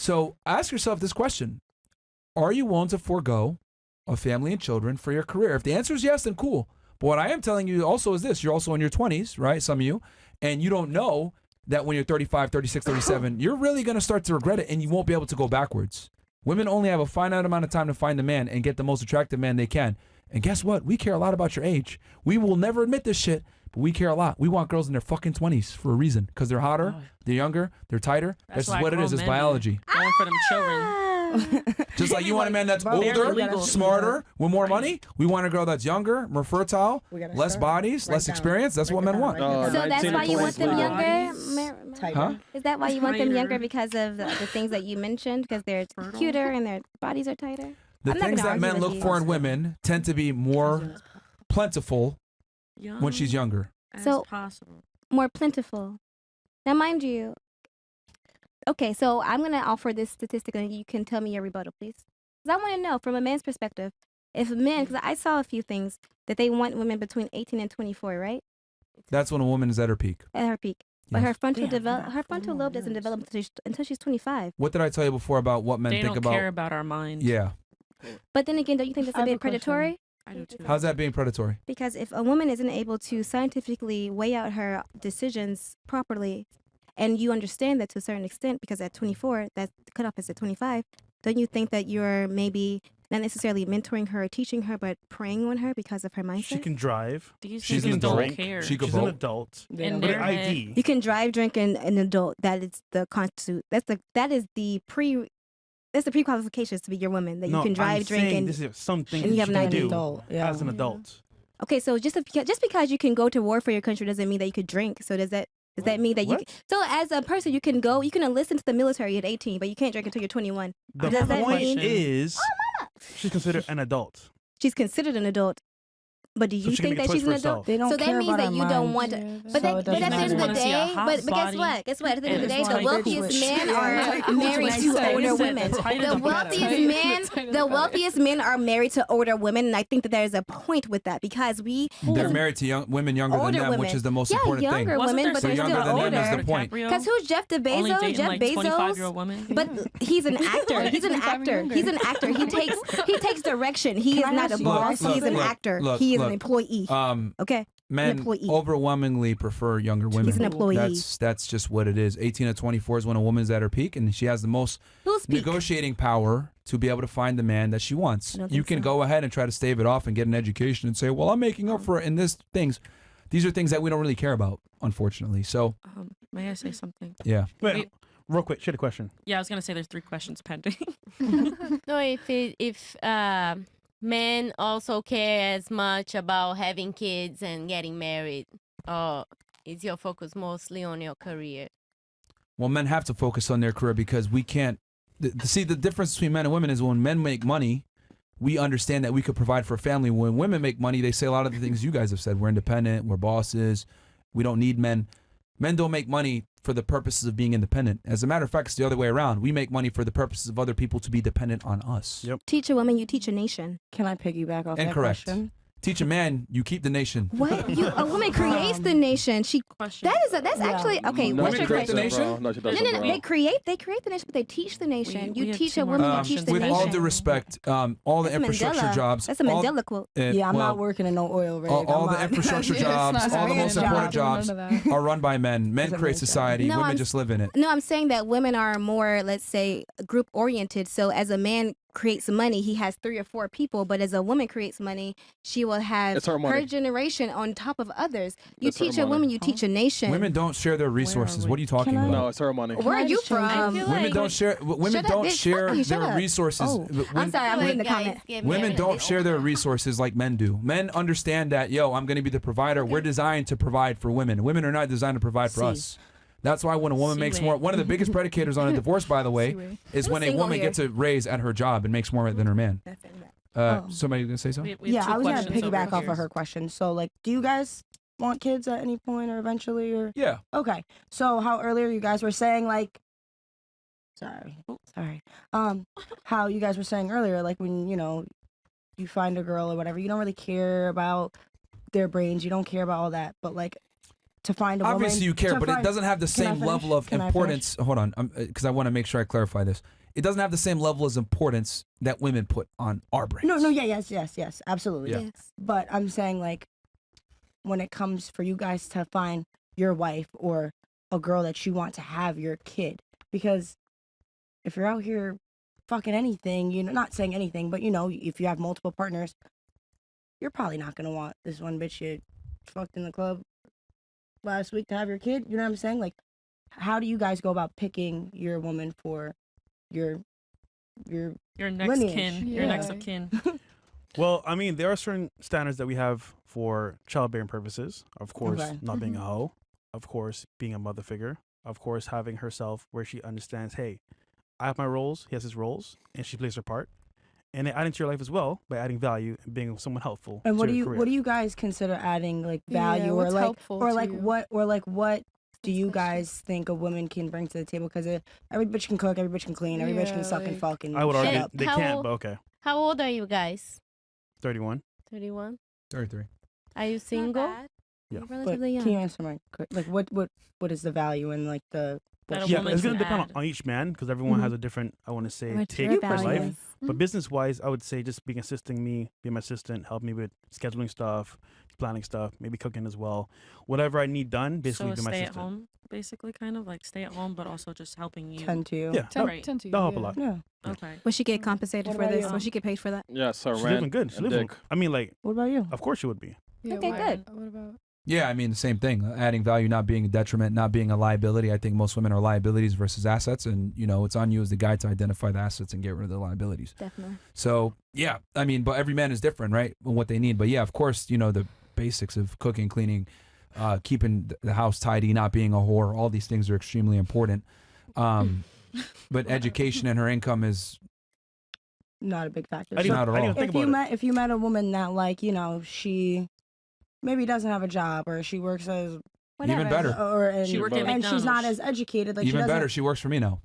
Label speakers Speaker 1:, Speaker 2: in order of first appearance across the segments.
Speaker 1: So ask yourself this question. Are you willing to forego a family and children for your career? If the answer is yes, then cool. But what I am telling you also is this. You're also in your 20s, right? Some of you. And you don't know that when you're 35, 36, 37, you're really going to start to regret it and you won't be able to go backwards. Women only have a finite amount of time to find a man and get the most attractive man they can. And guess what? We care a lot about your age. We will never admit this shit, but we care a lot. We want girls in their fucking 20s for a reason. Because they're hotter, they're younger, they're tighter. That's what it is. It's biology.
Speaker 2: Going for them children.
Speaker 1: Just like you want a man that's older, smarter, with more money. We want a girl that's younger, more fertile, less bodies, less experience. That's what men want.
Speaker 3: So that's why you want them younger?
Speaker 1: Huh?
Speaker 3: Is that why you want them younger because of the things that you mentioned? Because they're cuter and their bodies are tighter?
Speaker 1: The things that men look for in women tend to be more plentiful when she's younger.
Speaker 3: So more plentiful. Now, mind you, okay, so I'm going to offer this statistic and you can tell me your rebuttal, please. Because I want to know from a man's perspective, if men, because I saw a few things that they want women between 18 and 24, right?
Speaker 1: That's when a woman is at her peak.
Speaker 3: At her peak. But her frontal lobe doesn't develop until she's 25.
Speaker 1: What did I tell you before about what men think about?
Speaker 2: They don't care about our mind.
Speaker 1: Yeah.
Speaker 3: But then again, don't you think that's a bit predatory?
Speaker 2: I do too.
Speaker 1: How's that being predatory?
Speaker 3: Because if a woman isn't able to scientifically weigh out her decisions properly, and you understand that to a certain extent, because at 24, that cutoff is at 25, don't you think that you're maybe not necessarily mentoring her or teaching her, but preying on her because of her mindset?
Speaker 4: She can drive.
Speaker 1: She's an adult.
Speaker 4: She's an adult.
Speaker 2: And
Speaker 4: her ID.
Speaker 3: You can drive, drink, and an adult. That is the constitute. That is the pre-qualifications to be your woman. That you can drive, drink, and
Speaker 4: this is something
Speaker 3: and you have an ID.
Speaker 4: As an adult.
Speaker 3: Okay, so just because you can go to war for your country doesn't mean that you could drink. So does that mean that so as a person you can enlist into the military at 18, but you can't drink until you're 21?
Speaker 4: The point is, she's considered an adult.
Speaker 3: She's considered an adult. But do you think that she's an adult? So that means that you don't want to. But at the end of the day, but guess what? Guess what? At the end of the day, the wealthiest men are married to older women. The wealthiest men are married to older women, and I think that there's a point with that because
Speaker 1: they're married to women younger than them, which is the most important thing.
Speaker 3: Younger women, but they're still older.
Speaker 1: That's the point.
Speaker 3: Because who's Jeff Bezos? Jeff Bezos. But he's an actor. He's an actor. He's an actor. He takes direction. He is not a boss. He's an actor. He is an employee. Okay.
Speaker 1: Men overwhelmingly prefer younger women.
Speaker 3: He's an employee.
Speaker 1: That's just what it is. 18 to 24 is when a woman's at her peak, and she has the most negotiating power to be able to find the man that she wants. You can go ahead and try to stave it off and get an education and say, well, I'm making up for it in this things. These are things that we don't really care about, unfortunately. So,
Speaker 2: may I say something?
Speaker 1: Yeah.
Speaker 4: Wait, real quick, she had a question.
Speaker 2: Yeah, I was gonna say there's 3 questions pending.
Speaker 5: No, if men also care as much about having kids and getting married, or is your focus mostly on your career?
Speaker 1: Well, men have to focus on their career because we can't. See, the difference between men and women is when men make money, we understand that we could provide for a family. When women make money, they say a lot of the things you guys have said. We're independent, we're bosses, we don't need men. Men don't make money for the purposes of being independent. As a matter of fact, it's the other way around. We make money for the purposes of other people to be dependent on us.
Speaker 4: Yep.
Speaker 3: Teach a woman, you teach a nation.
Speaker 6: Can I piggyback off that
Speaker 1: Incorrect.
Speaker 6: question?
Speaker 1: Teach a man, you keep the nation.
Speaker 3: What? A woman creates the nation. That's actually okay. What's your
Speaker 1: create the nation?
Speaker 3: No. They create the nation, but they teach the nation. You teach a woman, you teach the nation.
Speaker 1: With all due respect, all the infrastructure jobs.
Speaker 3: That's a Mandela quote.
Speaker 6: I'm not working in no oil rig.
Speaker 1: All the infrastructure jobs, all the most important jobs are run by men. Men create society. Women just live in it.
Speaker 3: No, I'm saying that women are more, let's say, group oriented. So as a man creates money, he has 3 or 4 people, but as a woman creates money, she will have her generation on top of others. You teach a woman, you teach a nation.
Speaker 1: Women don't share their resources. What are you talking about?
Speaker 7: No, it's her money.
Speaker 3: Where are you from?
Speaker 1: Women don't share. Women don't share their resources.
Speaker 3: I'm sorry, I'm reading the comment.
Speaker 1: Women don't share their resources like men do. Men understand that, I'm going to be the provider. We're designed to provide for women. Women are not designed to provide for us. That's why when a woman makes more, one of the biggest predicators on a divorce, by the way, is when a woman gets a raise at her job and makes more than her man. Somebody gonna say something?
Speaker 6: Yeah, I was gonna piggyback off of her question. So, like, do you guys want kids at any point or eventually, or?
Speaker 1: Yeah.
Speaker 6: Okay. So, how earlier you guys were saying, like, how you guys were saying earlier, like, when you find a girl or whatever, you don't really care about their brains, you don't care about all that, but like, to find a woman.
Speaker 1: Obviously you care, but it doesn't have the same level of importance. Hold on, because I want to make sure I clarify this. It doesn't have the same level of importance that women put on our brains.
Speaker 6: No, yes, absolutely.
Speaker 1: Yeah.
Speaker 3: Yes.
Speaker 6: But I'm saying, like, when it comes for you guys to find your wife or a girl that you want to have your kid, because if you're out here fucking anything, you know, not saying anything, but you know, if you have multiple partners, you're probably not gonna want this one bitch you fucked in the club last week to have your kid. You know what I'm saying? Like, how do you guys go about picking your woman for your
Speaker 2: next
Speaker 6: lineage?
Speaker 2: kin, your next of kin.
Speaker 4: Well, I mean, there are certain standards that we have for childbearing purposes. Of course, not being a hoe. Of course, being a mother figure. Of course, having herself where she understands, hey, I have my roles, he has his roles, and she plays her part. And then adding to your life as well by adding value and being someone helpful.
Speaker 6: And what
Speaker 4: to
Speaker 6: do
Speaker 4: your
Speaker 6: you
Speaker 4: career.
Speaker 6: what do you guys consider adding, like, value, or like what do you guys think a woman can bring to the table? Because every bitch can cook, every bitch can clean, every bitch can suck and fuck. And
Speaker 4: I would argue
Speaker 6: up.
Speaker 4: they can't, but okay.
Speaker 5: How old are you guys?
Speaker 4: 31.
Speaker 5: 31.
Speaker 1: 33.
Speaker 5: Are you single?
Speaker 4: Yeah.
Speaker 6: But
Speaker 3: Relatively young.
Speaker 6: can you answer my like what is the value in, like, the
Speaker 2: That a
Speaker 4: Yeah,
Speaker 2: woman
Speaker 4: it's
Speaker 2: can
Speaker 4: going to depend
Speaker 2: add.
Speaker 4: on each man because everyone has a different, I want to say, take
Speaker 3: Mature
Speaker 4: for life.
Speaker 3: values.
Speaker 4: But business-wise, I would say just being assisting me, being my assistant, help me with scheduling stuff, planning stuff, maybe cooking as well. Whatever I need done, basically
Speaker 2: So
Speaker 4: be my
Speaker 2: stay at
Speaker 4: assistant.
Speaker 2: home, basically, kind of like stay at home, but also just helping you.
Speaker 6: tend to you?
Speaker 4: Yeah,
Speaker 2: Right.
Speaker 7: Tend to,
Speaker 4: that'll help a lot.
Speaker 6: Yeah.
Speaker 2: Okay.
Speaker 3: Will she get compensated
Speaker 6: What
Speaker 3: for
Speaker 6: about
Speaker 3: this?
Speaker 6: you?
Speaker 3: Will she get paid for that?
Speaker 8: Yeah, so
Speaker 4: She's
Speaker 8: rent
Speaker 4: living good. She's
Speaker 8: and
Speaker 4: living.
Speaker 8: dick.
Speaker 4: I mean, like,
Speaker 6: What about you?
Speaker 4: of course she would be.
Speaker 7: Yeah,
Speaker 3: Okay, good.
Speaker 7: What about?
Speaker 1: Yeah, I mean the same thing. Adding value, not being a detriment, not being a liability. I think most women are liabilities versus assets, and you know it's on you as the guy to identify the assets and get rid of the liabilities.
Speaker 3: Definitely.
Speaker 1: So yeah, I mean, but every man is different, right? On what they need. But yeah, of course, you know the basics of cooking, cleaning, keeping the house tidy, not being a whore. All these things are extremely important. But education and her income is
Speaker 6: Not a big factor.
Speaker 4: I didn't,
Speaker 1: Not at
Speaker 4: I didn't
Speaker 1: all.
Speaker 4: think
Speaker 6: if you
Speaker 4: about it.
Speaker 6: if you met a woman that, like, you know, she maybe doesn't have a job, or she works as
Speaker 1: even better.
Speaker 2: She worked at
Speaker 6: and she's not
Speaker 2: McDonald's.
Speaker 6: as educated. Like, she
Speaker 1: Even
Speaker 6: doesn't,
Speaker 1: better, she works for me now.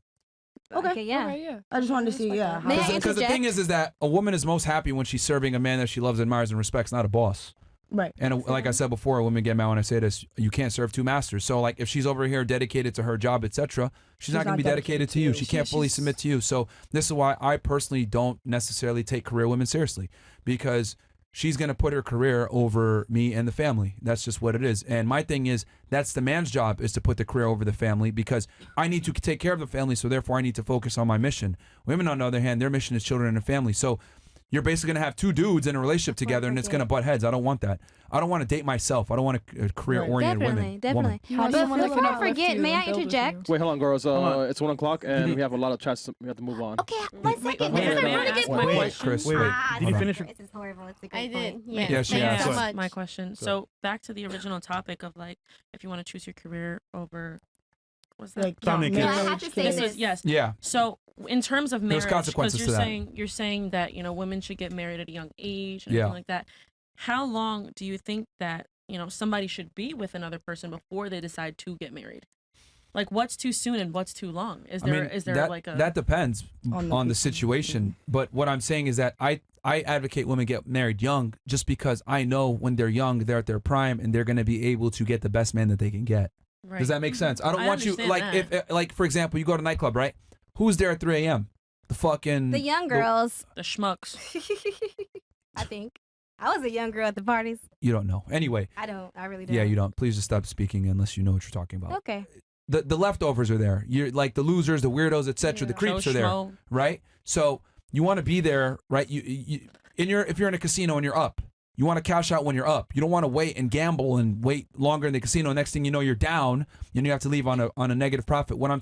Speaker 6: Okay.
Speaker 3: Yeah.
Speaker 7: Okay, yeah.
Speaker 6: I just wanted to see. Yeah.
Speaker 3: May I
Speaker 1: Because the thing is that a woman is most happy when she's serving a man that she loves, admires, and respects, not a boss.
Speaker 6: Right.
Speaker 1: And like I said before, women get mad when I say this. You can't serve two masters. So like if she's over here dedicated to her job, etc., she's not going to be dedicated to you. She can't fully submit to you. So this is why I personally don't necessarily take career women seriously, because she's going to put her career over me and the family. That's just what it is. And my thing is, that's the man's job, is to put the career over the family, because I need to take care of the family, so therefore I need to focus on my mission. Women, on the other hand, their mission is children and a family. So you're basically going to have two dudes in a relationship together, and it's going to butt heads. I don't want that. I don't want to date myself. I don't want a career-oriented woman.
Speaker 3: Definitely.
Speaker 7: How do you want
Speaker 3: Before
Speaker 7: someone
Speaker 3: I
Speaker 7: left
Speaker 3: forget,
Speaker 7: you
Speaker 3: may I
Speaker 7: and build with
Speaker 3: interject?
Speaker 7: you?
Speaker 8: Wait, hold on, girls.
Speaker 4: on.
Speaker 8: It's 1 o'clock, and we have a lot of chats. We have to move on.
Speaker 3: Okay, 1 second.
Speaker 2: Wait,
Speaker 3: This is a
Speaker 2: may I
Speaker 3: really
Speaker 2: ask
Speaker 3: good
Speaker 2: my
Speaker 3: point.
Speaker 2: question?
Speaker 1: Chris,
Speaker 4: Wait,
Speaker 3: Ah,
Speaker 4: did you
Speaker 1: hold
Speaker 4: finish?
Speaker 3: This is horrible. It's a great
Speaker 5: I did.
Speaker 3: point.
Speaker 5: Yeah.
Speaker 1: Yeah, she
Speaker 2: May I
Speaker 1: asked.
Speaker 2: ask
Speaker 5: so much.
Speaker 2: my question? So back to the original topic of like, if you want to choose your career over, what's that?
Speaker 6: Like,
Speaker 4: Family
Speaker 6: marriage,
Speaker 3: No, I have to say
Speaker 6: kids.
Speaker 2: This was yes.
Speaker 1: Yeah.
Speaker 2: So in terms of marriage,
Speaker 1: There's consequences
Speaker 2: you're
Speaker 1: to that.
Speaker 2: saying that women should get married at a young age and
Speaker 1: Yeah.
Speaker 2: everything like that. How long do you think that somebody should be with another person before they decide to get married? Like, what's too soon and what's too long? Is there
Speaker 1: that,
Speaker 2: like a
Speaker 1: that depends on the situation. But what I'm saying is that I advocate women get married young, just because I know when they're young, they're at their prime, and they're going to be able to get the best man that they can get.
Speaker 2: right.
Speaker 1: Does that make sense? I don't
Speaker 2: I
Speaker 1: want you
Speaker 2: understand
Speaker 1: like
Speaker 2: that.
Speaker 1: if like for example, you go to a nightclub, right? Who's there at 3 a.m.? The fucking
Speaker 3: The young girls.
Speaker 2: the schmucks?
Speaker 3: I think. I was a young girl at the parties.
Speaker 1: You don't know. Anyway,
Speaker 3: I don't. I really don't.
Speaker 1: yeah, you don't. Please just stop speaking unless you know what you're talking about.
Speaker 3: Okay.
Speaker 1: The leftovers are there. You're like the losers, the weirdos, etc. The creeps
Speaker 2: Joe
Speaker 1: are there,
Speaker 2: Schmo.
Speaker 1: right? So you want to be there, right? You if you're in a casino and you're up, you want to cash out when you're up. You don't want to wait and gamble and wait longer in the casino. Next thing you know, you're down and you have to leave on a negative profit. What I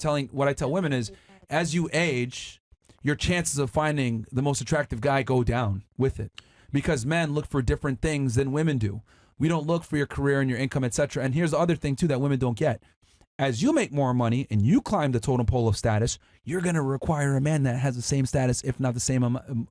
Speaker 1: tell women is, as you age, your chances of finding the most attractive guy go down with it, because men look for different things than women do. We don't look for your career and your income, etc. And here's the other thing too that women don't get. As you make more money and you climb the totem pole of status, you're going to require a man that has the same status, if not the same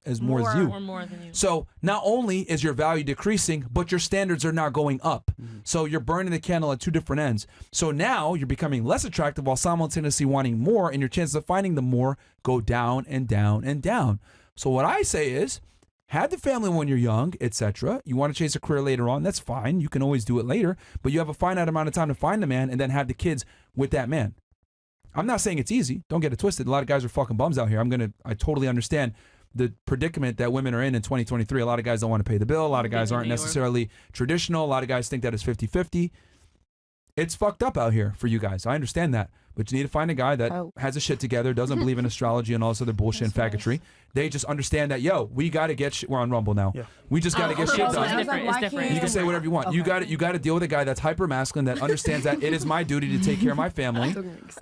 Speaker 1: as more as you.
Speaker 2: Or more than you.
Speaker 1: So not only is your value decreasing, but your standards are now going up. So you're burning the candle at two different ends. So now you're becoming less attractive while simultaneously wanting more, and your chances of finding the more go down and down and down. So what I say is, had the family when you're young, etc. You want to chase a career later on, that's fine. You can always do it later, but you have a finite amount of time to find a man and then have the kids with that man. I'm not saying it's easy. Don't get it twisted. A lot of guys are fucking bums out here. I totally understand the predicament that women are in 2023. A lot of guys don't want to pay the bill. A lot of guys aren't necessarily traditional. A lot of guys think that it's 50-50. It's fucked up out here for you guys. I understand that. But you need to find a guy that has a shit together, doesn't believe in astrology and all this other bullshit and faggotry. They just understand that, yo, we got to get shit. We're on Rumble now. Yeah. We just got to get shit done.
Speaker 2: It's different.
Speaker 1: You can say whatever you want. Okay. You got to deal with a guy that's hyper masculine that understands that it is my duty to take care of my family,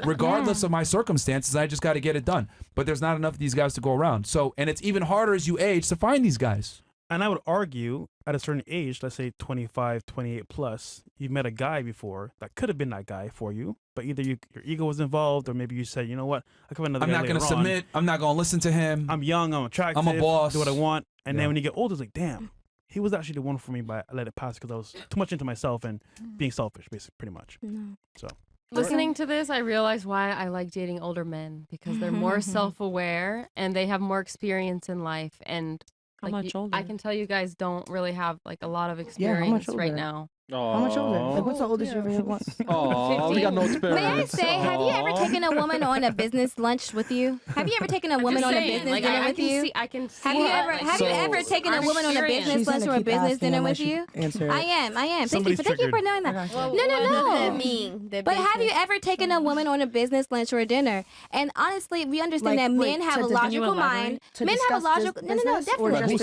Speaker 1: regardless of my circumstances. I just got to get it done. But there's not enough of these guys to go around. So, and it's even harder as you age to find these guys.
Speaker 4: And I would argue at a certain age, let's say 25, 28 plus, you've met a guy before that could have been that guy for you, but either your ego was involved or maybe you said, you know what, I come another guy
Speaker 1: I'm not going to submit. I'm not going to listen to him.
Speaker 4: I'm young. I'm attractive.
Speaker 1: I'm a boss.
Speaker 4: Do what I want. And then when you get older, it's like, damn, he was actually the one for me, but I let it pass because I was too much into myself and being selfish, basically, pretty much. So.
Speaker 7: Listening to this, I realize why I like dating older men, because they're more self-aware and they have more experience in life. And
Speaker 2: how much older?
Speaker 7: I can tell you guys don't really have like a lot of experience right now.
Speaker 6: How much older? Like, what's the oldest you've ever won?
Speaker 8: Oh, we got no experience.
Speaker 3: May I say, have you ever taken a woman on a business lunch with you? Have you ever taken a woman on a business dinner with you?
Speaker 7: I can see.
Speaker 3: Have you ever taken a woman on a business lunch or a business dinner with you? I am. Thank you for knowing that. No. But have you ever taken a woman on a business lunch or a dinner? And honestly, we understand that men have a logical mind. Men have a logical. No, definitely.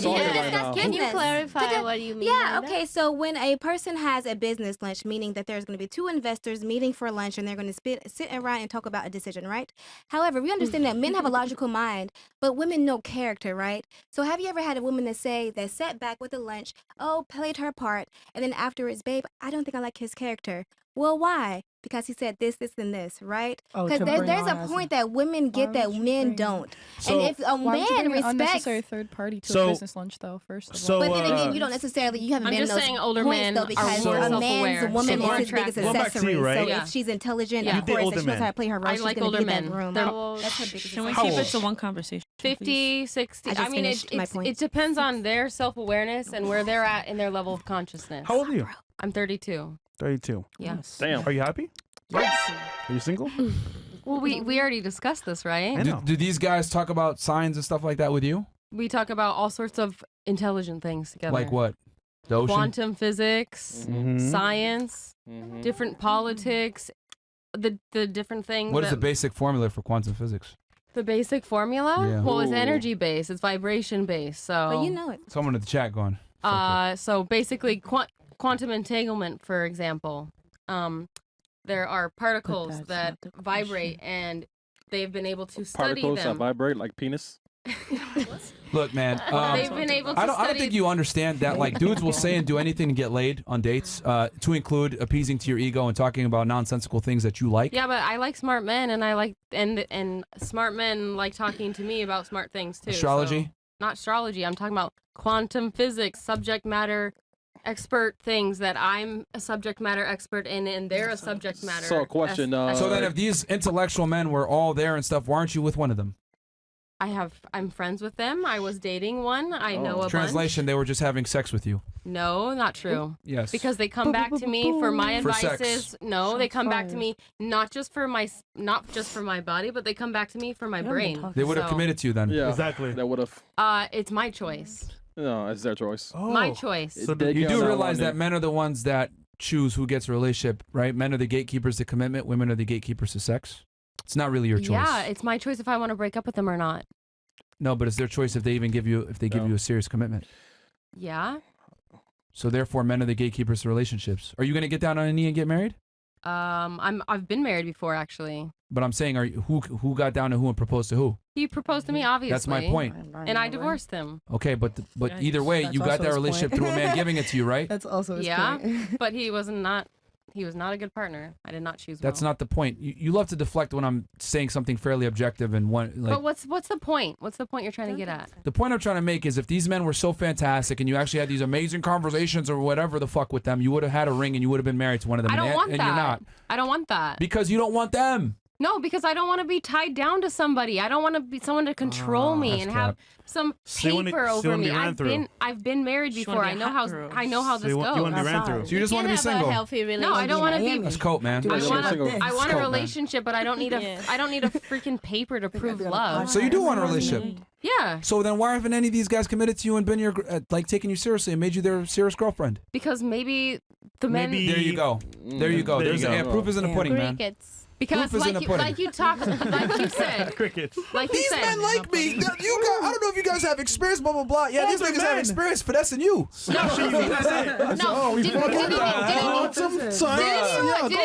Speaker 5: Can you clarify what you mean?
Speaker 3: Yeah. Okay. So when a person has a business lunch, meaning that there's going to be two investors meeting for lunch and they're going to sit around and talk about a decision, right? However, we understand that men have a logical mind, but women know character, right? So have you ever had a woman that sat back with the lunch, played her part, and then afterwards, babe, I don't think I like his character. Well, why? Because he said this, and this, right? Because there's a point that women get that men don't.
Speaker 9: So,
Speaker 3: and if a man respects
Speaker 9: unnecessary third party to a business lunch, though, first of all.
Speaker 3: But then again, you don't necessarily. You haven't been those
Speaker 7: saying older
Speaker 3: points
Speaker 7: men
Speaker 3: though, because a man's woman is his biggest accessory. So if she's intelligent, of course, if she knows how to play her role, she's going to be in that room. That's her biggest.
Speaker 2: Can we keep it to one conversation?
Speaker 7: 50, 60. I mean, it depends on their self-awareness and where they're at in their level of consciousness.
Speaker 4: How old are you?
Speaker 7: I'm 32.
Speaker 4: 32.
Speaker 7: Yes.
Speaker 8: Damn.
Speaker 4: Are you happy?
Speaker 7: Yes.
Speaker 4: Are you single?
Speaker 7: Well, we already discussed this, right?
Speaker 1: Do these guys talk about signs and stuff like that with you?
Speaker 7: We talk about all sorts of intelligent things together.
Speaker 1: Like what? The ocean?
Speaker 7: Quantum physics, science, different politics, the different things.
Speaker 1: What is the basic formula for quantum physics?
Speaker 7: The basic formula?
Speaker 1: Yeah.
Speaker 7: Well, it's energy based. It's vibration based. So.
Speaker 3: But you know it.
Speaker 1: Someone in the chat going.
Speaker 7: So basically, quantum entanglement, for example. There are particles that vibrate, and they've been able to study
Speaker 8: particles
Speaker 7: them.
Speaker 8: That vibrate like penis.
Speaker 1: Look, man.
Speaker 7: They've been able to
Speaker 1: I don't think you understand that. Like, dudes will say and do anything to get laid on dates, to include appeasing to your ego and talking about nonsensical things that you like.
Speaker 7: Yeah, but I like smart men, and I like and smart men like talking to me about smart things too.
Speaker 1: Astrology?
Speaker 7: So, not astrology. I'm talking about quantum physics, subject matter expert things that I'm a subject matter expert in, and they're a subject matter.
Speaker 8: So, question.
Speaker 1: So then, if these intellectual men were all there and stuff, why aren't you with one of them?
Speaker 7: I'm friends with them. I was dating one. I know a
Speaker 1: Translation:
Speaker 7: bunch.
Speaker 1: They were just having sex with you.
Speaker 7: No, not true.
Speaker 1: Yes.
Speaker 7: Because they come back to me for my
Speaker 1: For
Speaker 7: advices.
Speaker 1: sex.
Speaker 7: No, they come back to me not just for my body, but they come back to me for my brain.
Speaker 1: They would have committed to you then.
Speaker 8: Yeah,
Speaker 4: exactly.
Speaker 8: That would have.
Speaker 7: It's my choice.
Speaker 8: No, it's their choice.
Speaker 7: My choice.
Speaker 1: So you do realize that men are the ones that choose who gets a relationship, right? Men are the gatekeepers to commitment. Women are the gatekeepers to sex. It's not really your choice.
Speaker 7: Yeah, it's my choice if I want to break up with them or not.
Speaker 1: No, but it's their choice if they even give you you a serious commitment.
Speaker 7: Yeah.
Speaker 1: So therefore, men are the gatekeepers to relationships. Are you going to get down on a knee and get married?
Speaker 7: I've been married before, actually.
Speaker 1: But I'm saying, who got down to who and proposed to who?
Speaker 7: He proposed to me, obviously.
Speaker 1: That's my point.
Speaker 7: And I divorced him.
Speaker 1: Okay, but either way, you got that relationship through a man giving it to you, right?
Speaker 6: That's also his
Speaker 7: point.
Speaker 6: Yeah,
Speaker 7: but he was not a good partner. I did not choose.
Speaker 1: That's not the point. You love to deflect when I'm saying something fairly objective and one. Like,
Speaker 7: but what's the point? What's the point you're trying to get at?
Speaker 1: The point I'm trying to make is if these men were so fantastic and you actually had these amazing conversations or whatever the fuck with them, you would have had a ring and you would have been married to one of them.
Speaker 7: I don't want that.
Speaker 1: And you're not.
Speaker 7: I don't want that.
Speaker 1: Because you don't want them.
Speaker 7: No, because I don't want to be tied down to somebody. I don't want to be someone to control me and have some paper over me. I've been married before. I know how this goes.
Speaker 4: You want to be ran through.
Speaker 1: So you just want to be single.
Speaker 7: No, I don't want to be.
Speaker 1: That's cope, man.
Speaker 7: I want a relationship, but I don't need a freaking paper to prove love.
Speaker 1: So you do want a relationship.
Speaker 7: Yeah.
Speaker 1: So then why haven't any of these guys committed to you and been your taking you seriously and made you their serious girlfriend?
Speaker 7: Because maybe the men.
Speaker 1: There you go. There you go. Proof is in the pudding, man.
Speaker 7: Because like you talk, like you said,
Speaker 4: crickets.
Speaker 7: Like you
Speaker 1: these
Speaker 7: said,
Speaker 1: men like me. You guys, I don't know if you guys have experience, blah blah blah. Yeah, these niggas have experience finessing you.
Speaker 7: Didn't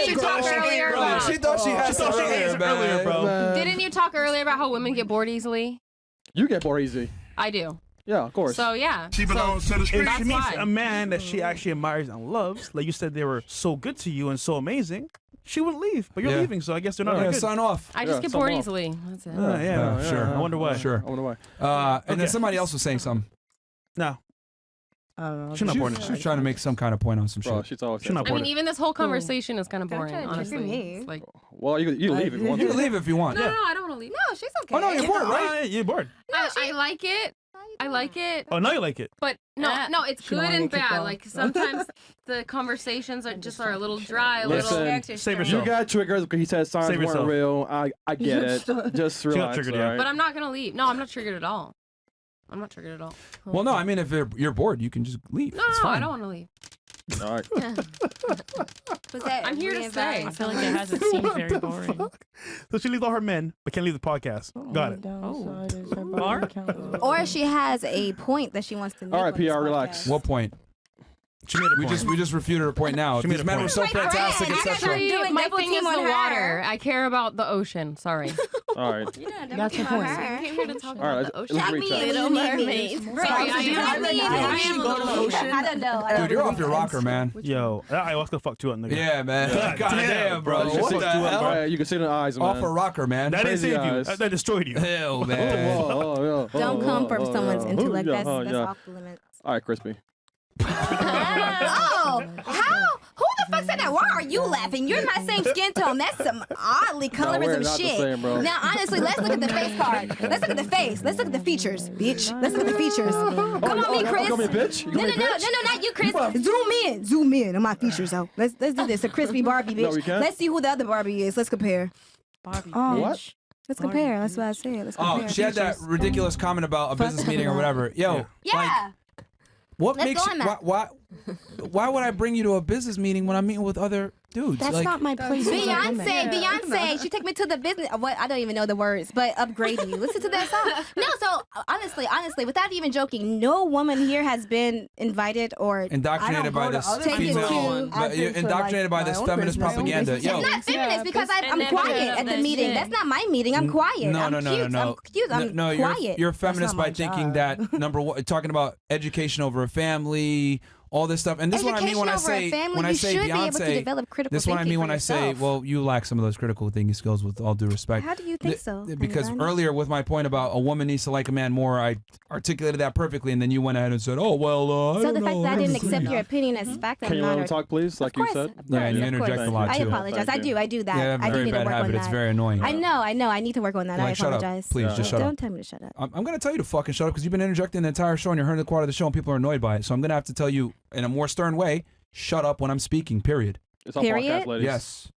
Speaker 7: you talk earlier about?
Speaker 1: She thought she had some earlier, bro.
Speaker 7: Didn't you talk earlier about how women get bored easily?
Speaker 8: You get bored easy.
Speaker 7: I do.
Speaker 8: Yeah, of course.
Speaker 7: So yeah.
Speaker 4: She belongs to the street. If she meets
Speaker 7: why.
Speaker 4: a man that she actually admires and loves, like you said, they were so good to you and so amazing, she wouldn't leave. But you're leaving, so I guess they're not good.
Speaker 1: Sign off.
Speaker 7: I just get bored easily. That's it.
Speaker 4: Sure. I wonder why.
Speaker 1: Sure.
Speaker 8: I wonder why.
Speaker 1: And then somebody else was saying something.
Speaker 4: No.
Speaker 1: She's not boring. She was trying to make some kind of point on some shit.
Speaker 8: She's always.
Speaker 4: She's not boring.
Speaker 7: I mean, even this whole conversation is kind of boring, honestly. It's like,
Speaker 8: well, you leave if you want.
Speaker 1: You can leave if you want.
Speaker 7: no, I don't want to leave.
Speaker 3: No, she's okay.
Speaker 1: Oh no, you're bored, right?
Speaker 4: You're bored.
Speaker 7: I like it. I like it.
Speaker 4: Oh, now you like it.
Speaker 7: But no, it's good and bad. Like sometimes the conversations are a little dry,
Speaker 8: Listen,
Speaker 4: save yourself.
Speaker 8: You got triggered because he said signs weren't real. I get it. Just relax. Right?
Speaker 7: But I'm not gonna leave. No, I'm not triggered at all. I'm not triggered at all.
Speaker 1: Well, no, I mean if you're bored, you can just leave.
Speaker 7: No, I don't want to leave.
Speaker 8: All right.
Speaker 7: I'm here to stay.
Speaker 2: I feel like it hasn't seemed very boring.
Speaker 4: So she leaves all her men, but can't leave the podcast. Got it.
Speaker 3: Or she has a point that she wants to make.
Speaker 8: All right, PR, relax.
Speaker 1: What point?
Speaker 4: She made a point.
Speaker 1: We just refuted her point now.
Speaker 4: She made
Speaker 1: These
Speaker 4: a
Speaker 1: men
Speaker 4: point.
Speaker 1: were so fantastic, etc.
Speaker 7: My thing is the water. I care about the ocean. Sorry.
Speaker 8: All right.
Speaker 6: That's your point.
Speaker 7: I came here to talk
Speaker 8: All right,
Speaker 7: about the ocean.
Speaker 8: let's reach out.
Speaker 3: Little mermaids. I don't know.
Speaker 1: Dude, you're off your rocker, man.
Speaker 4: Yo, I was gonna fuck you up, nigga.
Speaker 1: Yeah, man. God damn, bro.
Speaker 4: What the hell?
Speaker 8: Right, you can see it in the eyes, man.
Speaker 1: Off a rocker, man.
Speaker 4: That didn't
Speaker 8: Crazy
Speaker 4: save you.
Speaker 8: eyes.
Speaker 4: That destroyed you.
Speaker 1: Hell, man.
Speaker 3: Don't come for someone's intellect. That's off the limits.
Speaker 8: All right, Crispy.
Speaker 3: Oh, how? Who the fuck said that? Why are you laughing? You're my same skin tone. That's some oddly colorism shit.
Speaker 8: Same, bro.
Speaker 3: Now, honestly, let's look at the face card. Let's look at the face. Let's look at the features, bitch. Let's look at the features. Come on, me, Chris.
Speaker 8: You call me a bitch?
Speaker 3: No, not you, Chris. Zoom in on my features, though. Let's do this. A crispy Barbie, bitch.
Speaker 8: No, we can't.
Speaker 3: Let's see who the other Barbie is. Let's compare.
Speaker 2: Barbie.
Speaker 8: What?
Speaker 3: Let's compare. That's what I said. Let's compare.
Speaker 1: Oh, she had that ridiculous comment about a business meeting or whatever. Yo,
Speaker 3: Yeah.
Speaker 1: what
Speaker 3: Let's
Speaker 1: makes
Speaker 3: go
Speaker 1: you,
Speaker 3: on that.
Speaker 1: why would I bring you to a business meeting when I'm meeting with other dudes?
Speaker 6: That's
Speaker 1: like,
Speaker 6: not my place.
Speaker 3: Beyonce, she took me to the business. What I don't even know the words, but upgrade you. Listen to that song. No, so honestly, without even joking, no woman here has been invited or
Speaker 1: indoctrinated by this female, indoctrinated by this feminist propaganda. Yo,
Speaker 3: it's not feminist because I'm quiet at the meeting. That's not my meeting. I'm quiet.
Speaker 1: No.
Speaker 3: I'm cute. I'm quiet.
Speaker 1: You're feminist by thinking that number one, talking about education over a family. All this stuff, and this is what I mean when I say Beyonce. This is what I mean when I say, well, you lack some of those critical thinking skills. With all due respect,
Speaker 3: how do you think so?
Speaker 1: Because earlier with my point about a woman needs to like a man more, I articulated that perfectly, and then you went ahead and said, oh well.
Speaker 3: So the fact that I didn't accept your opinion as fact,
Speaker 8: can you let him talk, please? Like you said.
Speaker 1: Yeah, and you interject a lot too.
Speaker 3: I apologize. I do that.
Speaker 1: Yeah,
Speaker 3: I do need to work on that.
Speaker 1: It's very annoying.
Speaker 3: I know. I need to work on that. I apologize.
Speaker 1: Please, just shut up.
Speaker 3: Don't tell me to shut up.
Speaker 1: I'm gonna tell you to fucking shut up because you've been interjecting the entire show and you're hurting the quality of the show and people are annoyed by it. So I'm gonna have to tell you in a more stern way, shut up when I'm speaking, period.
Speaker 8: It's all podcast, ladies.
Speaker 1: Yes.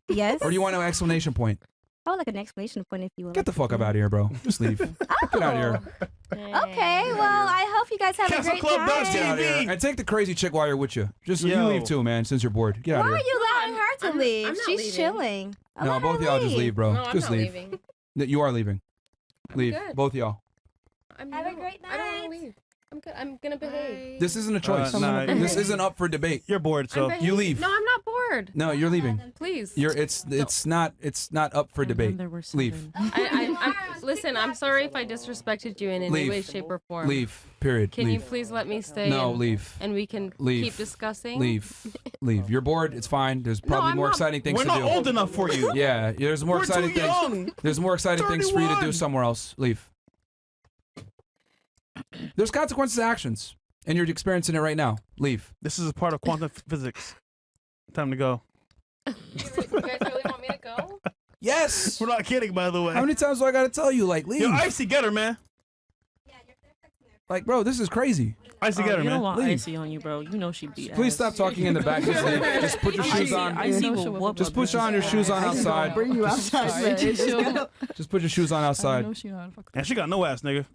Speaker 3: Yes.
Speaker 1: Or do you want an explanation point?
Speaker 3: I would like an explanation point if you will.
Speaker 1: Get the fuck up out of here, bro. Just leave. Get out of here.
Speaker 3: Okay, well, I hope you guys have a great time.
Speaker 1: Get out of here. And take the crazy chick while you're with you. Just you leave too, man, since you're bored. Get out of here.
Speaker 3: Why are you allowing her to leave?
Speaker 7: I'm not
Speaker 3: She's
Speaker 7: leaving.
Speaker 3: chilling.
Speaker 1: No, both of y'all just leave, bro.
Speaker 7: No, I'm
Speaker 1: just
Speaker 7: not
Speaker 1: leave.
Speaker 7: leaving.
Speaker 1: You are leaving. Leave.
Speaker 7: good.
Speaker 1: Both of y'all.
Speaker 3: Have a great night.
Speaker 7: I don't want to leave. I'm good. I'm gonna behave.
Speaker 1: This isn't a choice. This isn't up for debate.
Speaker 4: You're bored, so
Speaker 1: you leave.
Speaker 7: No, I'm not bored.
Speaker 1: No, you're leaving.
Speaker 7: Please.
Speaker 1: It's not up for debate. Leave.
Speaker 7: Listen, I'm sorry if I disrespected you in any way, shape, or form.
Speaker 1: Leave. Period.
Speaker 7: Can
Speaker 1: leave.
Speaker 7: you please let me stay?
Speaker 1: No, leave.
Speaker 7: And we can
Speaker 1: leave.
Speaker 7: keep discussing.
Speaker 1: Leave. Leave. You're bored. It's fine. There's probably more exciting things to do.
Speaker 4: We're not old enough for you.
Speaker 1: Yeah, there's more exciting things. There's more exciting things for you to do somewhere else. Leave. There's consequences to actions, and you're experiencing it right now. Leave.
Speaker 4: This is a part of quantum physics. Time to go.
Speaker 7: You guys really want me to go?
Speaker 1: Yes.
Speaker 4: We're not kidding, by the way.
Speaker 1: How many times do I gotta tell you, like, leave?
Speaker 4: Yo, Icy, get her, man.
Speaker 1: Like, bro, this is crazy.
Speaker 4: Icy, get her,
Speaker 2: You
Speaker 4: man.
Speaker 2: don't want
Speaker 1: Leave.
Speaker 2: Icy on you, bro. You know she beat
Speaker 1: Please
Speaker 2: ass.
Speaker 1: stop talking in the back. Just put your shoes on.
Speaker 2: Icy will whoop
Speaker 1: Just
Speaker 2: up
Speaker 1: put on your shoes on outside.
Speaker 6: Bring you outside.
Speaker 1: Just put your shoes on outside.
Speaker 4: And she got no ass, nigga.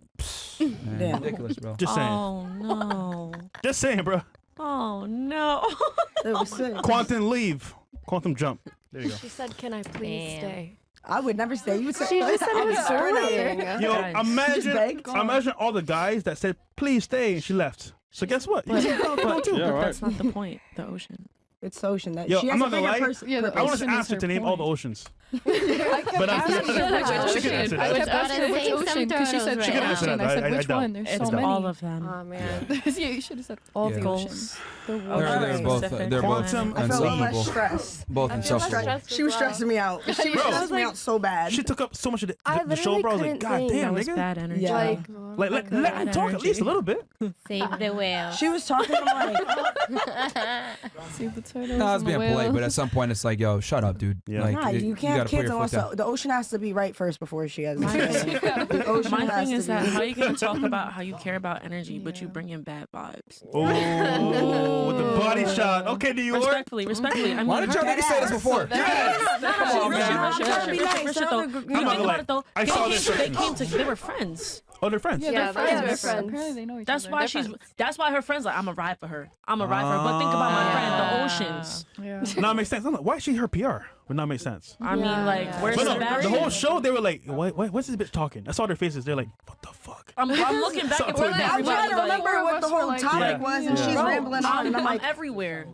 Speaker 1: Man, ridiculous, bro.
Speaker 4: Just saying.
Speaker 2: Oh no.
Speaker 4: Just saying, bro.
Speaker 2: Oh no.
Speaker 4: Quantum leave. Quantum jump. There you go.
Speaker 10: She said, "Can I please stay?"
Speaker 6: I would never say. You would say.
Speaker 10: She just said it was sorry.
Speaker 4: Yo,
Speaker 6: begged.
Speaker 4: imagine all the guys that said, please stay, and she left. So guess what? You can't go
Speaker 2: But
Speaker 4: too.
Speaker 2: that's not the point. The ocean.
Speaker 6: It's ocean. That
Speaker 4: Yo,
Speaker 6: she has
Speaker 4: I'm
Speaker 6: a
Speaker 4: not gonna
Speaker 6: bigger
Speaker 4: lie.
Speaker 6: person.
Speaker 9: Yeah, the
Speaker 4: I want
Speaker 9: ocean
Speaker 4: to
Speaker 9: is
Speaker 4: ask her
Speaker 9: her
Speaker 4: to name all the
Speaker 9: point.
Speaker 4: oceans.
Speaker 9: I
Speaker 4: But
Speaker 9: kept asking her which
Speaker 4: she can
Speaker 9: ocean.
Speaker 4: answer
Speaker 9: I
Speaker 4: that.
Speaker 9: kept asking her which
Speaker 5: Say some
Speaker 9: ocean because she said
Speaker 5: turtles
Speaker 9: she
Speaker 5: right
Speaker 9: can
Speaker 5: now.
Speaker 9: answer. And I
Speaker 4: I
Speaker 9: said, which
Speaker 4: doubt.
Speaker 9: one? There's
Speaker 2: It's
Speaker 9: so many.
Speaker 2: all of them.
Speaker 10: Oh man.
Speaker 9: Yeah, you should have said all the
Speaker 1: Yeah.
Speaker 9: oceans. The
Speaker 1: They're
Speaker 9: water.
Speaker 1: both
Speaker 2: Pacific.
Speaker 4: Quantum
Speaker 6: I felt a little less
Speaker 1: insufferable.
Speaker 6: stress.
Speaker 1: Both insufferable.
Speaker 6: She was stressing me out. She was stressing me out so bad.
Speaker 4: She took up so much of
Speaker 10: I
Speaker 4: the show,
Speaker 10: literally
Speaker 4: bro. I was like,
Speaker 10: couldn't
Speaker 4: God
Speaker 10: think.
Speaker 4: damn,
Speaker 2: That was
Speaker 4: nigga.
Speaker 2: bad energy.
Speaker 6: Yeah.
Speaker 10: Like,
Speaker 4: Let him talk at least a little bit.
Speaker 5: Save the whale.
Speaker 6: She was talking to like.
Speaker 9: Save the turtles.
Speaker 1: No, I was
Speaker 9: and the
Speaker 1: being polite,
Speaker 9: whale.
Speaker 1: but at some point it's like, yo, shut up, dude.
Speaker 4: Yeah.
Speaker 1: Like,
Speaker 6: Nah, you can't
Speaker 1: gotta
Speaker 6: have
Speaker 1: put
Speaker 6: kids
Speaker 1: your foot
Speaker 6: unless
Speaker 1: down.
Speaker 6: the ocean has to be right first before she has.
Speaker 2: My
Speaker 6: The ocean
Speaker 2: My
Speaker 6: has
Speaker 2: thing
Speaker 6: to
Speaker 2: is that
Speaker 6: be.
Speaker 2: how you gonna talk about how you care about energy, but you bring in bad vibes.
Speaker 4: Oh, with the body shot. Okay, New York.
Speaker 2: Respectfully. I mean,
Speaker 1: Why did y'all niggas say this before?
Speaker 2: Come on, man. Real shit though. You
Speaker 4: not
Speaker 2: think
Speaker 4: gonna
Speaker 2: about
Speaker 4: lie.
Speaker 2: it though.
Speaker 4: I saw this
Speaker 2: They were friends.
Speaker 4: Oh, they're friends.
Speaker 9: Yeah,
Speaker 10: Yeah,
Speaker 9: they're
Speaker 10: they're
Speaker 9: friends.
Speaker 10: friends.
Speaker 9: Apparently they know each
Speaker 2: That's
Speaker 9: other.
Speaker 2: why that's why her friends like, I'm a ride for her. I'm a ride for her. But think about my friend, the oceans.
Speaker 9: Yeah.
Speaker 4: Now it makes sense. I'm like, why is she her PR? Would not make sense.
Speaker 2: I mean, like, where's
Speaker 4: But no,
Speaker 2: Sebastian?
Speaker 4: the whole show, they were like, what's this bitch talking? I saw their faces. They're like, what the fuck?
Speaker 2: I'm looking back and forth.
Speaker 6: I'm trying to remember what the whole topic was, and she's
Speaker 2: Bro,
Speaker 6: rambling on, and I'm like,
Speaker 2: everywhere.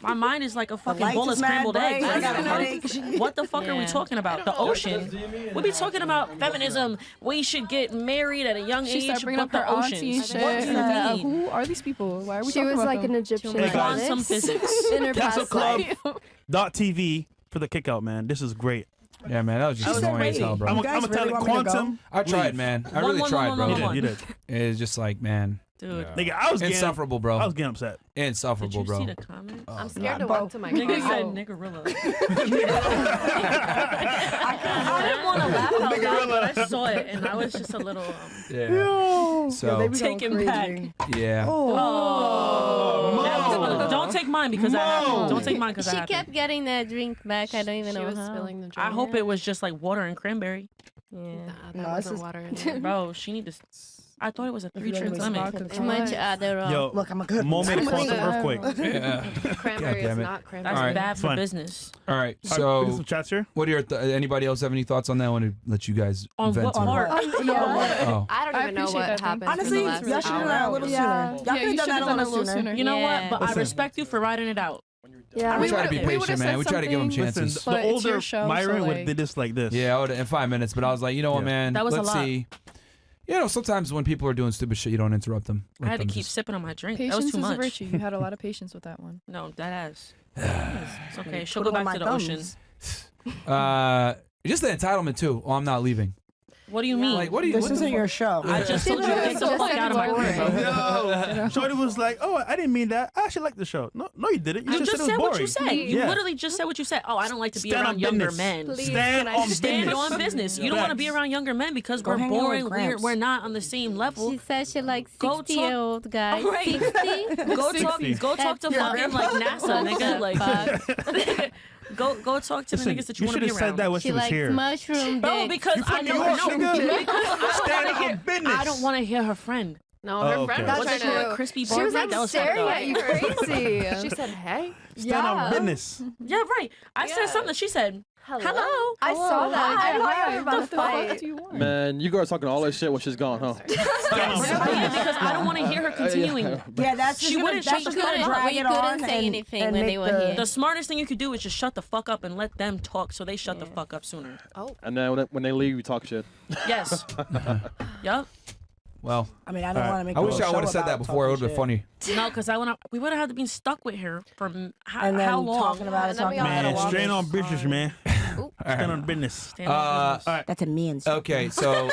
Speaker 2: My mind is like a fucking
Speaker 6: lights
Speaker 2: bowl of
Speaker 6: is mad
Speaker 2: scrambled
Speaker 6: bright,
Speaker 2: eggs.
Speaker 6: I got a
Speaker 2: Like,
Speaker 6: headache.
Speaker 2: what the fuck are we talking about? The ocean. We be talking about feminism. We should get married at a young
Speaker 9: She
Speaker 2: age.
Speaker 9: started bringing
Speaker 2: But
Speaker 9: up her
Speaker 2: the
Speaker 9: auntie and
Speaker 2: oceans.
Speaker 9: shit.
Speaker 2: What do you mean?
Speaker 9: Who are these people? Why are we
Speaker 10: she
Speaker 9: talking
Speaker 10: was
Speaker 9: about
Speaker 10: like
Speaker 9: them?
Speaker 10: an Egyptian
Speaker 4: Hey, guys.
Speaker 2: Quantum physics.
Speaker 10: in her
Speaker 4: Castle
Speaker 10: past life.
Speaker 4: Club.tv for the kickout, man. This is great.
Speaker 1: Yeah, man, that was just annoying as hell, bro.
Speaker 4: I'm
Speaker 6: You guys
Speaker 4: gonna tell
Speaker 6: really
Speaker 4: it,
Speaker 6: want me to go?
Speaker 4: Quantum.
Speaker 1: I tried,
Speaker 4: leave.
Speaker 1: man. I really tried, bro.
Speaker 4: You did.
Speaker 1: It's just like, man,
Speaker 2: Dude.
Speaker 4: Nigga, I was getting
Speaker 1: insufferable, bro.
Speaker 4: I was getting upset.
Speaker 2: Did
Speaker 1: Insufferable,
Speaker 2: you
Speaker 1: bro.
Speaker 2: see the comment?
Speaker 10: I'm scared to walk to my car.
Speaker 2: Nigga said niggerilla. I didn't want to laugh out loud, but I saw it and I was just a little
Speaker 1: Yeah. So
Speaker 6: they be going
Speaker 2: taken back.
Speaker 6: crazy.
Speaker 1: yeah.
Speaker 2: Don't take mine because I have. Don't take mine because I
Speaker 5: She
Speaker 2: have.
Speaker 5: kept getting that drink back. I don't even
Speaker 10: She
Speaker 5: know
Speaker 10: was
Speaker 5: how.
Speaker 10: spilling the drink.
Speaker 2: I hope it was just like water and cranberry.
Speaker 5: Yeah.
Speaker 10: That
Speaker 6: No,
Speaker 10: wasn't
Speaker 6: this is-
Speaker 10: water in there.
Speaker 2: Bro, she need to. I thought it was a
Speaker 6: you
Speaker 2: 3 drink
Speaker 6: don't
Speaker 2: limit.
Speaker 5: Too much Adderall.
Speaker 4: Yo,
Speaker 6: Look, I'm a good
Speaker 4: moment of
Speaker 6: one.
Speaker 4: quantum earthquake.
Speaker 1: Yeah.
Speaker 10: Cranberry
Speaker 1: God
Speaker 10: is
Speaker 1: damn it.
Speaker 10: not
Speaker 2: That's
Speaker 10: cranberry.
Speaker 1: All right.
Speaker 2: bad for
Speaker 4: Fine.
Speaker 2: business.
Speaker 1: All right.
Speaker 4: We get
Speaker 1: So,
Speaker 4: some chats here.
Speaker 1: what are your anybody else have any thoughts on that? I want to let you guys
Speaker 2: On
Speaker 1: vent
Speaker 2: what
Speaker 1: to it.
Speaker 2: part?
Speaker 1: Oh.
Speaker 10: I don't
Speaker 9: I
Speaker 10: even know
Speaker 9: appreciate
Speaker 10: what
Speaker 9: that.
Speaker 10: happened.
Speaker 6: Honestly,
Speaker 10: in the
Speaker 6: y'all
Speaker 10: last
Speaker 6: should have done that a little
Speaker 10: hour.
Speaker 6: sooner. Y'all could have done that a little sooner.
Speaker 2: You know
Speaker 9: Yeah.
Speaker 2: what? But I
Speaker 4: Listen.
Speaker 2: respect you for writing it out.
Speaker 10: Yeah.
Speaker 1: We try to be
Speaker 9: would've- we
Speaker 1: patient,
Speaker 9: would've
Speaker 1: man.
Speaker 9: said
Speaker 1: We try to give them
Speaker 9: something.
Speaker 4: Listen,
Speaker 1: chances.
Speaker 4: the
Speaker 9: But it's
Speaker 4: older
Speaker 9: your show,
Speaker 4: Myron
Speaker 9: so,
Speaker 4: would
Speaker 9: like-
Speaker 4: did this like this.
Speaker 1: Yeah, I would in 5 minutes, but I was like, you know what,
Speaker 4: Yeah.
Speaker 1: man?
Speaker 2: That was a
Speaker 1: Let's
Speaker 2: lot.
Speaker 1: see. You know, sometimes when people are doing stupid shit, you don't interrupt them.
Speaker 2: I had to keep sipping on my drink. That was
Speaker 9: Patience
Speaker 2: too
Speaker 9: is a
Speaker 2: much.
Speaker 9: virtue. You had a lot of patience with that one.
Speaker 2: No, that ass. It's okay. She'll
Speaker 6: Put
Speaker 2: go
Speaker 6: it on
Speaker 2: back to
Speaker 6: my
Speaker 2: the ocean.
Speaker 6: thumbs.
Speaker 1: Just the entitlement too. Oh, I'm not leaving.
Speaker 2: What do you mean?
Speaker 1: Like, what do you?
Speaker 6: This
Speaker 1: what the
Speaker 6: isn't
Speaker 1: fuck?
Speaker 6: your show.
Speaker 2: I just told you to get the
Speaker 10: Just
Speaker 2: fuck
Speaker 10: said
Speaker 2: out of my
Speaker 10: you were
Speaker 2: crib.
Speaker 10: boring.
Speaker 4: Yo, Shorty was like, "Oh, I didn't mean that. I actually like the show." No, you didn't. You
Speaker 2: You
Speaker 4: just
Speaker 2: just
Speaker 4: said it
Speaker 2: said
Speaker 4: was
Speaker 2: what
Speaker 4: boring.
Speaker 2: you said. You
Speaker 4: Yeah.
Speaker 2: literally just said what you said. Oh, I don't like to be
Speaker 4: Stand
Speaker 2: around
Speaker 4: on
Speaker 2: younger
Speaker 4: business.
Speaker 2: men.
Speaker 10: Please,
Speaker 4: Stand
Speaker 10: can I
Speaker 4: on
Speaker 2: Stand
Speaker 4: business.
Speaker 2: on business. You don't want to be
Speaker 4: Facts.
Speaker 2: around younger men because
Speaker 6: Go
Speaker 2: we're
Speaker 6: hang out with
Speaker 2: boring.
Speaker 6: Gramps.
Speaker 2: We're not on the same level.
Speaker 5: She said she likes
Speaker 2: Go talk-
Speaker 5: 60-year-old guys.
Speaker 2: Right.
Speaker 5: 60?
Speaker 2: Go talk.
Speaker 4: 60.
Speaker 2: Go talk to fucking like NASA, nigga. Like, go talk to the
Speaker 4: Listen,
Speaker 2: niggas that you
Speaker 4: you
Speaker 2: want
Speaker 4: should
Speaker 2: to be
Speaker 4: have said
Speaker 2: around.
Speaker 4: that when she
Speaker 5: She
Speaker 4: was
Speaker 5: likes
Speaker 4: here.
Speaker 5: mushroom
Speaker 2: Bro,
Speaker 5: dick.
Speaker 2: because
Speaker 4: You
Speaker 2: I
Speaker 4: from
Speaker 2: know.
Speaker 4: New York, nigga?
Speaker 2: Because
Speaker 4: Stand on business.
Speaker 2: I don't want to hear her friend.
Speaker 10: No, her
Speaker 4: Oh,
Speaker 10: friend
Speaker 4: okay.
Speaker 10: was
Speaker 2: What
Speaker 10: trying
Speaker 2: did she
Speaker 10: to.
Speaker 2: want? Crispy
Speaker 10: She was
Speaker 2: Barbie?
Speaker 10: like
Speaker 2: That was
Speaker 10: staring
Speaker 2: fucked up.
Speaker 10: at you crazy. She said, "Hey."
Speaker 4: Stand on business.
Speaker 2: Yeah, right. I said something. She said, "Hello."
Speaker 10: I saw that. I thought you were about to
Speaker 9: What the fuck
Speaker 10: fight.
Speaker 9: do you want?
Speaker 8: Man, you girls talking all that shit when she's gone, huh?
Speaker 2: Yeah, because I don't want to hear her continuing.
Speaker 6: Yeah, that's
Speaker 2: She
Speaker 6: just gonna,
Speaker 2: wouldn't
Speaker 6: that's
Speaker 2: shut
Speaker 6: just
Speaker 2: the
Speaker 6: gonna
Speaker 2: fuck up.
Speaker 6: drag
Speaker 5: We
Speaker 6: it
Speaker 5: couldn't
Speaker 6: on
Speaker 5: say
Speaker 6: and,
Speaker 5: anything
Speaker 6: and
Speaker 5: when
Speaker 6: make
Speaker 5: they were
Speaker 6: the,
Speaker 5: here.
Speaker 2: The smartest thing you could do is just shut the fuck up and let them talk so they shut the fuck up sooner.
Speaker 8: And then when they leave, you talk shit.
Speaker 2: Yes. Yup.
Speaker 1: Well,
Speaker 6: I mean, I don't want to make.
Speaker 1: I
Speaker 6: a
Speaker 1: wish
Speaker 6: whole
Speaker 1: I would have
Speaker 6: show
Speaker 1: said that
Speaker 6: about
Speaker 1: before. It would
Speaker 6: talking
Speaker 1: have been
Speaker 6: shit.
Speaker 1: funny.
Speaker 2: No, because we would have been stuck with her for
Speaker 6: And
Speaker 2: how
Speaker 6: then
Speaker 2: long?
Speaker 6: talking about it,
Speaker 10: And then we
Speaker 6: talking
Speaker 10: all
Speaker 6: about
Speaker 10: gotta
Speaker 6: it.
Speaker 10: walk.
Speaker 4: Straight on business, man.
Speaker 1: All
Speaker 4: Stand
Speaker 1: right.
Speaker 4: on business.
Speaker 2: Stand on business.
Speaker 1: All right.
Speaker 6: That's a man's.
Speaker 1: Okay, so